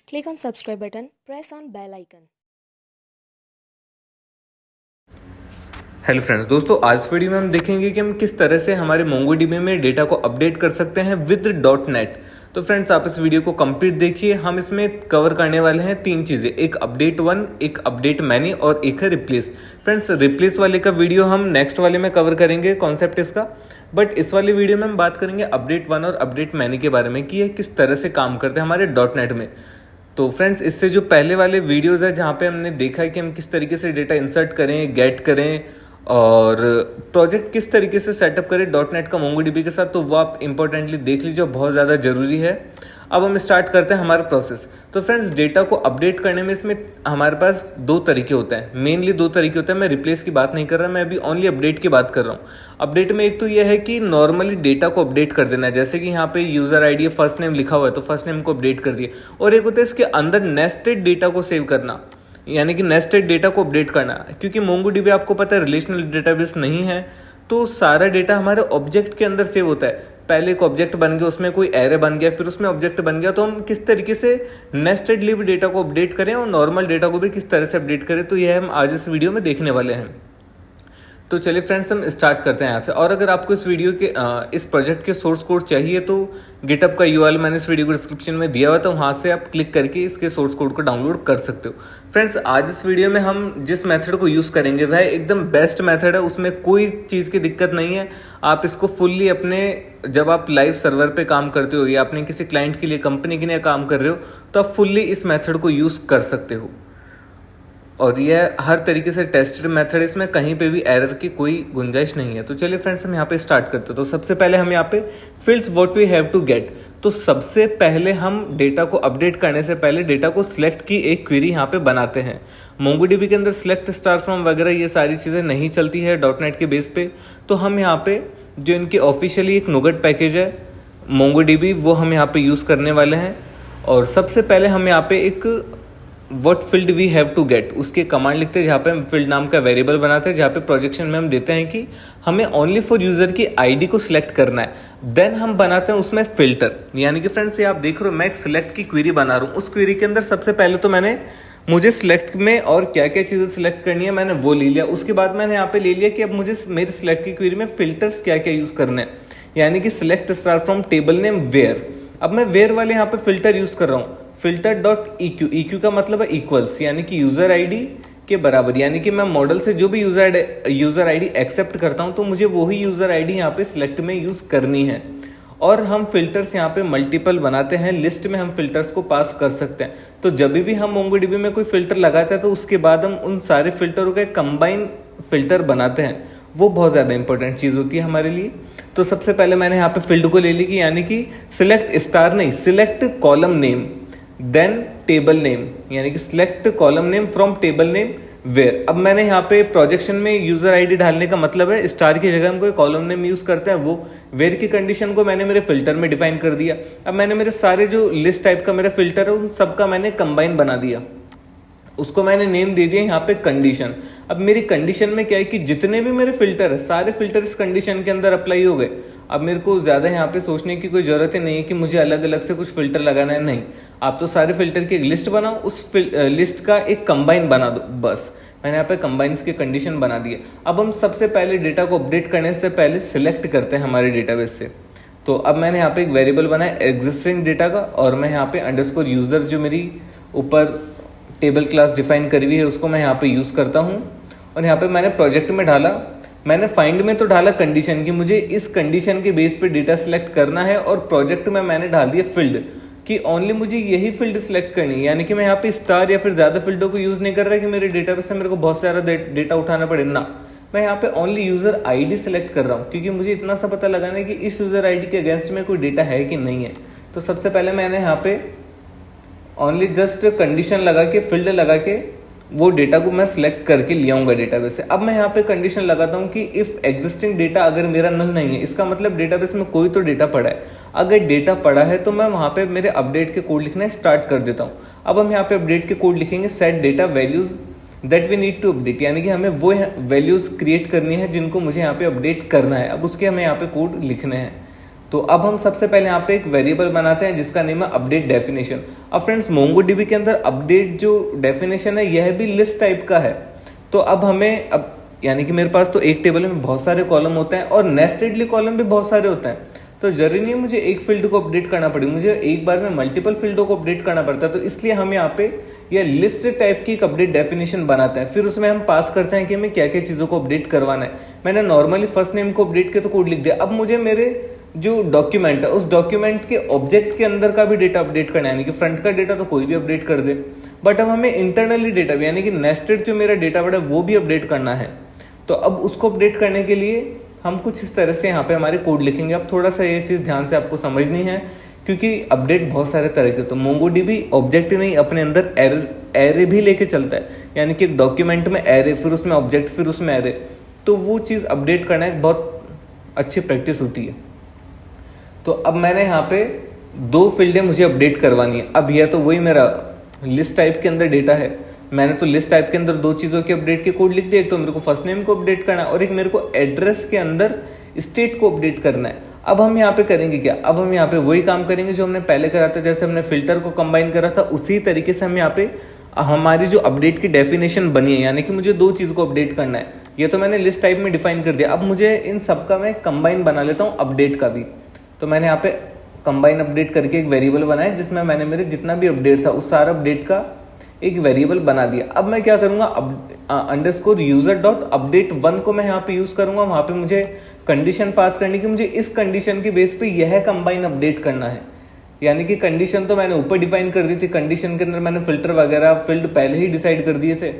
Click on subscribe button, press on bell icon. Hello friends, दोस्तों आज इस video में हम देखेंगे कि हम किस तरह से हमारे मोंगोडीबी में डेटा को अपडेट कर सकते हैं विद डॉट नेट। तो फ्रेंड्स आप इस वीडियो को कंप्लीट देखिए। हम इसमें कवर करने वाले हैं तीन चीज़ें, एक अपडेट वन, एक अपडेट मैनी और एक है रिप्लेस। फ्रेंड्स रिप्लेस वाले का वीडियो हम नेक्स्ट वाले में कवर करेंगे कॉन्सेप्ट इसका, बट इस वाले वीडियो में हम बात करेंगे अपडेट वन और अपडेट मैनी के बारे में कि ये किस तरह से काम करते हैं हमारे डॉट नेट में। तो फ्रेंड्स इससे जो पहले वाले वीडियोज़ है जहाँ पे हमने देखा है कि हम किस तरीके से डेटा इंसर्ट करें, गेट करें और प्रोजेक्ट किस तरीके से सेटअप करें डॉट नेट का मोंगोडीबी के साथ, तो वो आप इंपॉर्टेंटली देख लीजिए, बहुत ज़्यादा ज़रूरी है। अब हम स्टार्ट करते हैं हमारा प्रोसेस। तो फ्रेंड्स डेटा को अपडेट करने में इसमें हमारे पास दो तरीके होते हैं, मेनली दो तरीके होते हैं। मैं रिप्लेस की बात नहीं कर रहा, मैं अभी ओनली अपडेट की बात कर रहा हूँ। अपडेट में एक तो यह है कि नॉर्मली डेटा को अपडेट कर देना है, जैसे कि यहाँ पे यूज़र आईडी फर्स्ट नेम लिखा हुआ है तो फर्स्ट नेम को अपडेट कर दिए। और एक होता है इसके अंदर नेस्टेड डेटा को सेव करना, यानी कि नेस्टेड डेटा को अपडेट करना। क्योंकि मोंगोडीबी आपको पता है रिलेशनल डेटाबेस नहीं है, तो सारा डेटा हमारे ऑब्जेक्ट के अंदर सेव होता है। पहले एक ऑब्जेक्ट बन गया, उसमें कोई एरे बन गया, फिर उसमें ऑब्जेक्ट बन गया, तो हम किस तरीके से नेस्टेडली भी डेटा को अपडेट करें और नॉर्मल डेटा को भी किस तरह से अपडेट करें, तो यह हम आज इस वीडियो में देखने वाले हैं। तो चलिए फ्रेंड्स हम स्टार्ट करते हैं यहाँ से। और अगर आपको इस वीडियो के इस प्रोजेक्ट के सोर्स कोड चाहिए तो गिटअप का यूआरएल मैंने इस वीडियो को डिस्क्रिप्शन में दिया हुआ है, तो वहाँ से आप क्लिक करके इसके सोर्स कोड को डाउनलोड कर सकते हो। फ्रेंड्स आज इस वीडियो में हम जिस मेथड को यूज़ करेंगे वह एकदम बेस्ट मेथड है, उसमें कोई चीज़ की दिक्कत नहीं है। आप इसको फुल्ली अपने जब आप लाइव सर्वर पे काम करते हो या अपने किसी क्लाइंट के लिए, कंपनी के लिए काम कर रहे हो, तो आप फुल्ली इस मेथड को यूज़ कर सकते हो। और यह हर तरीके से टेस्टेड मेथड है, इसमें कहीं पे भी एरर की कोई गुंजाइश नहीं है। तो चलिए फ्रेंड्स हम यहाँ पे स्टार्ट करते हैं। तो सबसे पहले हम यहाँ पे fields what we have to get, तो सबसे पहले हम डेटा को अपडेट करने से पहले डेटा को सिलेक्ट की एक क्वेरी यहाँ पे बनाते हैं। मोंगोडीबी के अंदर सिलेक्ट स्टार फ्रॉम वगैरह ये सारी चीज़ें नहीं चलती है डॉट नेट के बेस पे, तो हम यहाँ पे जो इनकी ऑफिशियली एक नुगेट पैकेज है मोंगोडीबी, वो हम यहाँ पे यूज़ करने वाले हैं। और सबसे पहले हम यहाँ पे एक what field we have to get उसके कमांड लिखते हैं, जहाँ पे हम फील्ड नाम का वेरिएबल बनाते हैं, जहाँ पे प्रोजेक्शन में हम देते हैं कि हमें ओनली फॉर यूजर की आईडी को सिलेक्ट करना है। देन हम बनाते हैं उसमें फिल्टर, यानी कि फ्रेंड्स ये आप देख रहे हो मैं एक सिलेक्ट की क्वेरी बना रहा हूँ। उस क्वेरी के अंदर सबसे पहले तो मुझे सिलेक्ट में और क्या क्या चीज़ें सिलेक्ट करनी है मैंने वो ले लिया। उसके बाद मैंने यहाँ पे ले लिया कि अब मुझे मेरी सिलेक्ट की क्वेरी में फिल्टर्स क्या क्या यूज़ करने हैं, यानी कि select star from table name where. अब मैं वेयर वाले यहाँ पे फिल्टर यूज़ कर रहा हूँ, फिल्टर डॉट इक्यू। इक्यू का मतलब है इक्वल्स, यानी कि यूजर आईडी के बराबर, यानी कि मैं मॉडल से जो भी यूजर आईडी एक्सेप्ट करता हूं तो मुझे वही यूजर आईडी यहाँ पे सिलेक्ट में यूज करनी है। और हम फिल्टर्स यहाँ पे मल्टीपल बनाते हैं, लिस्ट में हम फिल्टर्स को पास कर सकते हैं। तो जब भी हम मोंगोडीबी में कोई फिल्टर लगाते हैं तो उसके बाद हम उन सारे फिल्टरों का कंबाइन फिल्टर बनाते हैं, वो बहुत ज़्यादा इंपॉर्टेंट चीज़ होती है हमारे लिए। तो सबसे पहले मैंने यहाँ पे फील्ड को ले ली कि यानी कि सिलेक्ट स्टार नहीं, select column name then table name, यानी कि select column name from table name where. अब मैंने यहाँ पे प्रोजेक्शन में यूजर आईडी डालने का मतलब है स्टार की जगह हम कोई कॉलम नेम यूज करते हैं, वो वेयर की कंडीशन को मैंने मेरे फिल्टर में डिफाइन कर दिया। अब मैंने मेरे सारे जो लिस्ट टाइप का मेरा फिल्टर है उन सबका मैंने कंबाइन बना दिया, उसको मैंने नेम दे दिया यहाँ पे कंडीशन। अब मेरी कंडीशन में क्या है कि जितने भी मेरे फिल्टर है सारे फिल्टर इस कंडीशन के अंदर अप्लाई हो गए। अब मेरे को ज़्यादा यहाँ पे सोचने की कोई ज़रूरत ही नहीं है कि मुझे अलग अलग से कुछ फिल्टर लगाना है, नहीं। आप तो सारे फिल्टर की एक लिस्ट बनाओ, उस लिस्ट का एक कंबाइन बना दो, बस। मैंने यहाँ पे कंबाइंस की कंडीशन बना दी है। अब हम सबसे पहले डेटा को अपडेट करने से पहले सिलेक्ट करते हैं हमारे डेटाबेस से। तो अब मैंने यहाँ पे एक वेरिएबल बनाया एग्जिस्टिंग डेटा का, और मैं यहाँ पे अंडरस्कोर यूजर जो मेरी ऊपर टेबल क्लास डिफाइन करी हुई है उसको मैं यहाँ पे यूज़ करता हूँ। और यहाँ पे मैंने प्रोजेक्ट में डाला, मैंने फाइंड में तो डाला कंडीशन की मुझे इस कंडीशन के बेस पे डेटा सिलेक्ट करना है, और प्रोजेक्ट में मैंने डाल दिया फील्ड कि ओनली मुझे यही फील्ड सिलेक्ट करनी है, यानी कि मैं यहाँ पे स्टार या फिर ज़्यादा फील्डों को यूज़ नहीं कर रहा कि मेरे डेटाबेस से मेरे को बहुत सारा डेटा उठाना पड़े ना। मैं यहाँ पे ओनली यूजर आईडी सिलेक्ट कर रहा हूँ, क्योंकि मुझे इतना सा पता लगाना है कि इस यूजर आईडी के अगेंस्ट में कोई डेटा है कि नहीं है। तो सबसे पहले मैंने यहाँ पे ओनली जस्ट कंडीशन लगा के, फील्ड लगा के वो डेटा को मैं सिलेक्ट करके ले आऊंगा डेटाबेस से। अब मैं यहाँ पे कंडीशन लगाता हूँ कि इफ एग्जिस्टिंग डेटा अगर मेरा नल नहीं है, इसका मतलब डेटाबेस में कोई तो डेटा पड़ा है। अगर डेटा पड़ा है तो मैं वहाँ पे मेरे अपडेट के कोड लिखना स्टार्ट कर देता हूँ। अब हम यहाँ पे अपडेट के कोड लिखेंगे set data values that we need to update, यानी कि हमें वो वैल्यूज क्रिएट करनी है जिनको मुझे यहाँ पे अपडेट करना है। अब उसके हमें यहाँ पे कोड लिखने हैं। तो अब हम सबसे पहले यहाँ पे एक वेरिएबल बनाते हैं जिसका नेम है अपडेट डेफिनेशन। अब फ्रेंड्स मोंगोडीबी के अंदर अपडेट जो डेफिनेशन है यह भी लिस्ट टाइप का है। तो अब हमें अब यानी कि मेरे पास तो एक टेबल में बहुत सारे कॉलम होते हैं और नेस्टेडली कॉलम भी बहुत सारे होते हैं, तो जरूरी नहीं मुझे एक फील्ड को अपडेट करना पड़े, मुझे एक बार में मल्टीपल फील्डों को अपडेट करना पड़ता है। तो इसलिए हम यहाँ पे यह लिस्ट टाइप की एक अपडेट डेफिनेशन बनाते हैं, फिर उसमें हम पास करते हैं कि हमें क्या क्या चीज़ों को अपडेट करवाना है। मैंने नॉर्मली फर्स्ट नेम को अपडेट किया तो कोड लिख दिया। अब मुझे मेरे जो डॉक्यूमेंट है उस डॉक्यूमेंट के ऑब्जेक्ट के अंदर का भी डेटा अपडेट करना है, यानी कि फ्रंट का डेटा तो कोई भी अपडेट कर दे, बट अब हमें इंटरनली डेटा भी यानी कि नेस्टेड जो मेरा डेटा बड़ा वो भी अपडेट करना है। तो अब उसको अपडेट करने के लिए हम कुछ इस तरह से यहाँ पे हमारे कोड लिखेंगे। अब थोड़ा सा ये चीज़ ध्यान से आपको समझनी है क्योंकि अपडेट बहुत सारे तरह के, तो मोंगोडीबी ऑब्जेक्ट ही नहीं अपने अंदर एरे भी लेके चलता है, यानी कि एक डॉक्यूमेंट में एरे, फिर उसमें ऑब्जेक्ट, फिर उसमें एरे। तो वो चीज़ अपडेट करना एक बहुत अच्छी प्रैक्टिस होती है। तो अब मैंने यहाँ पे 2 फील्डें मुझे अपडेट करवानी है। अब यह तो वही मेरा लिस्ट टाइप के अंदर डेटा है, मैंने तो लिस्ट टाइप के अंदर 2 चीज़ों के अपडेट के कोड लिख दिए। एक तो मेरे को फर्स्ट नेम को अपडेट करना है और एक मेरे को एड्रेस के अंदर स्टेट को अपडेट करना है। अब हम यहाँ पे करेंगे क्या, अब हम यहाँ पे वही काम करेंगे जो हमने पहले करा था। जैसे हमने फिल्टर को कंबाइन करा था उसी तरीके से हम यहाँ पे हमारी जो अपडेट की डेफिनेशन बनी है, यानी कि मुझे 2 चीज़ को अपडेट करना है। ये तो मैंने लिस्ट टाइप में डिफाइन कर दिया। अब मुझे इन सब का मैं कंबाइन बना लेता हूँ अपडेट का भी। तो मैंने यहाँ पे कंबाइन अपडेट करके एक वेरिएबल बनाया जिसमें मैंने मेरे जितना भी अपडेट था उस सारा अपडेट का एक वेरिएबल बना दिया। अब मैं क्या करूंगा, अंडरस्कोर यूजर डॉट अपडेट 1 को मैं यहाँ पे यूज करूंगा। वहां पे मुझे कंडीशन पास करनी कि मुझे इस कंडीशन के बेस पे यह कंबाइन अपडेट करना है। यानी कि कंडीशन तो मैंने ऊपर डिफाइन कर दी थी, कंडीशन के अंदर मैंने फिल्टर वगैरह फील्ड पहले ही डिसाइड कर दिए थे।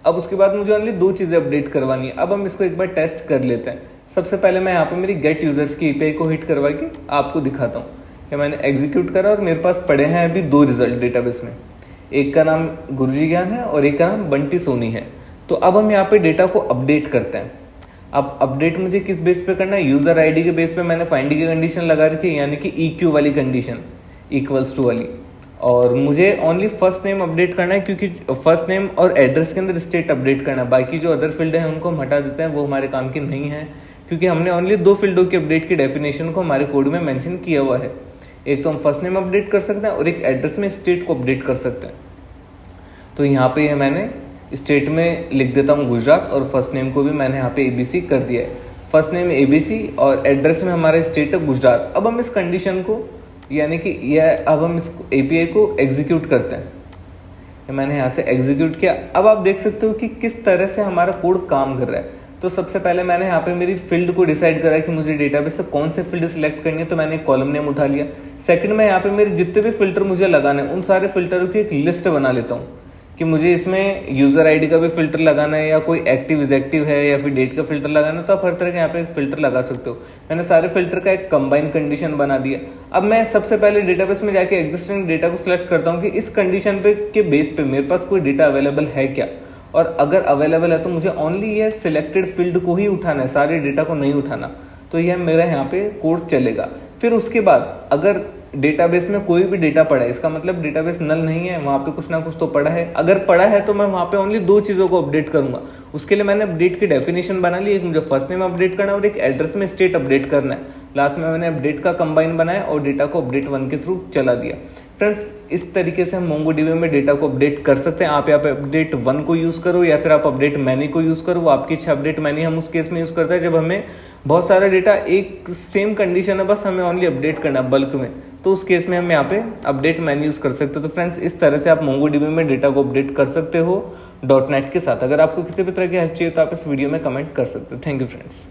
अब उसके बाद मुझे ओनली 2 चीजें अपडेट करवानी है। अब हम इसको एक बार टेस्ट कर लेते हैं। सबसे पहले मैं यहाँ पे मेरी गेट यूजर्स की API को हिट करवा के आपको दिखाता हूँ कि मैंने एग्जीक्यूट करा और मेरे पास पड़े हैं अभी 2 रिजल्ट डेटाबेस में। एक का नाम गुरुजी ज्ञान है और एक का नाम बंटी सोनी है। तो अब हम यहाँ पे डेटा को अपडेट करते हैं। अब अपडेट मुझे किस बेस पे करना है, यूजर आईडी के बेस पे मैंने फाइंड की कंडीशन लगा रखी है, यानी कि EQ वाली कंडीशन, इक्वल्स टू वाली। और मुझे ओनली फर्स्ट नेम अपडेट करना है क्योंकि फर्स्ट नेम और एड्रेस के अंदर स्टेट अपडेट करना है। बाकी जो अदर फील्ड है उनको हम हटा देते हैं, वो हमारे काम की नहीं है क्योंकि हमने ओनली 2 फील्डों की अपडेट की डेफिनेशन को हमारे कोड में मेंशन किया हुआ है। एक तो हम फर्स्ट नेम अपडेट कर सकते हैं और एक एड्रेस में स्टेट को अपडेट कर सकते हैं। तो यहाँ पे ये मैंने स्टेट में लिख देता हूँ गुजरात और फर्स्ट नेम को भी मैंने यहाँ पे ABC कर दिया है। फर्स्ट नेम ABC और एड्रेस में हमारा स्टेट है गुजरात। अब हम इस कंडीशन को यानी कि यह अब हम इस API को एग्जीक्यूट करते हैं। मैंने यहाँ से एग्जीक्यूट किया। अब आप देख सकते हो कि किस तरह से हमारा कोड काम कर रहा है। तो सबसे पहले मैंने यहाँ पे मेरी फील्ड को डिसाइड करा कि मुझे डेटाबेस से कौन से फील्ड सिलेक्ट करनी है, तो मैंने एक कॉलम नेम उठा लिया। सेकंड में यहाँ पे मेरे जितने भी फिल्टर मुझे लगाने हैं उन सारे फिल्टरों की एक लिस्ट बना लेता हूँ कि मुझे इसमें यूजर आईडी का भी फिल्टर लगाना है या कोई एक्टिव इजेक्टिव है या फिर डेट का फिल्टर लगाना है, तो आप हर तरह के यहाँ पे एक फिल्टर लगा सकते हो। मैंने सारे फिल्टर का एक कंबाइन कंडीशन बना दिया। अब मैं सबसे पहले डेटाबेस में जाके एग्जिस्टिंग डेटा को सिलेक्ट करता हूँ कि इस कंडीशन पे के बेस पे मेरे पास कोई डेटा अवेलेबल है क्या, और अगर अवेलेबल है तो मुझे ओनली यह सिलेक्टेड फील्ड को ही उठाना है, सारे डेटा को नहीं उठाना। तो यह मेरा यहाँ पे कोड चलेगा। फिर उसके बाद अगर डेटाबेस में कोई भी डेटा पड़ा है, इसका मतलब डेटाबेस नल नहीं है, वहाँ पे कुछ ना कुछ तो पड़ा है। अगर पड़ा है तो मैं वहाँ पे ओनली 2 चीज़ों को अपडेट करूंगा। उसके लिए मैंने अपडेट की डेफिनेशन बना ली, एक मुझे फर्स्ट नेम अपडेट करना है और एक एड्रेस में स्टेट अपडेट करना है। लास्ट में मैंने अपडेट का कंबाइन बनाया और डेटा को अपडेट 1 के थ्रू चला दिया। फ्रेंड्स, इस तरीके से हम मोंगोडीबी में डेटा को अपडेट कर सकते हैं। आप यहाँ पे अपडेट 1 को यूज़ करो या फिर आप अपडेट मैनी को यूज़ करो, वो आपकी इच्छा। अपडेट मैनी हम उस केस में यूज़ करते हैं जब हमें बहुत सारा डेटा एक सेम कंडीशन है, बस हमें ओनली अपडेट करना बल्क में, तो उस केस में हम यहाँ पे अपडेट मैनी यूज़ कर सकते हो। तो फ्रेंड्स, इस तरह से आप मोंगोडीबी में डेटा को अपडेट कर सकते हो .NET के साथ। अगर आपको किसी भी तरह की हेल्प चाहिए तो आप इस वीडियो में कमेंट कर सकते हो। Thank you friends.